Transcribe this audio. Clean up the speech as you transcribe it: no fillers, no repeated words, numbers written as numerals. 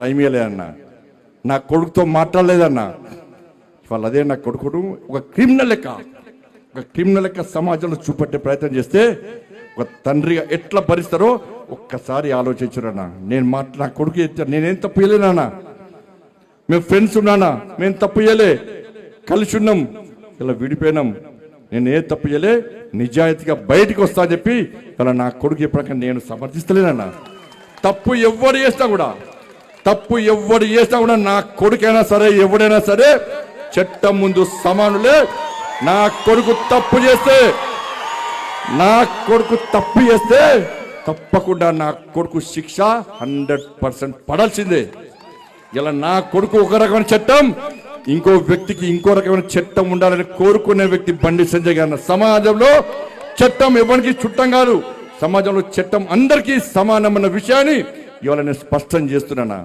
Time ఇవ్వలేదన్నా, నా కొడుకుతో మాట్లాడలేదన్నా. ఇవాళ అదే నా కొడుకును ఒక క్రిమినల్ లెక్క సమాజంలో చూపెట్టే ప్రయత్నం చేస్తే ఒక తండ్రిగా ఎట్లా భరిస్తారో ఒక్కసారి ఆలోచించురన్నా. నా కొడుకు నేనేం తప్పు చేయలేనా? మేము ఫ్రెండ్స్ ఉన్నానా? మేము తప్పు చేయలే, కలిసి ఉన్నాం, ఇలా విడిపోయినాం. నేను ఏ తప్పు చేయలే, నిజాయితీగా బయటికి వస్తా అని చెప్పి ఇలా నా కొడుకు ఎప్పటికీ నేను సమర్థిస్తలేనన్నా. తప్పు ఎవరు చేస్తా కూడా నా కొడుకైనా సరే ఎవడైనా సరే చట్టం ముందు సమానులే. నా కొడుకు తప్పు చేస్తే తప్పకుండా నా కొడుకు శిక్ష 100% పడాల్సిందే. ఇలా నా కొడుకు ఒక రకమైన చట్టం, ఇంకో వ్యక్తికి ఇంకో రకమైన చట్టం ఉండాలని కోరుకునే వ్యక్తి బండి సంజయ్ గారు. సమాజంలో చట్టం ఎవరికి చుట్టం కాదు, సమాజంలో చట్టం అందరికీ సమానమైన విషయాన్ని ఇవాళ నేను స్పష్టం చేస్తున్నాను.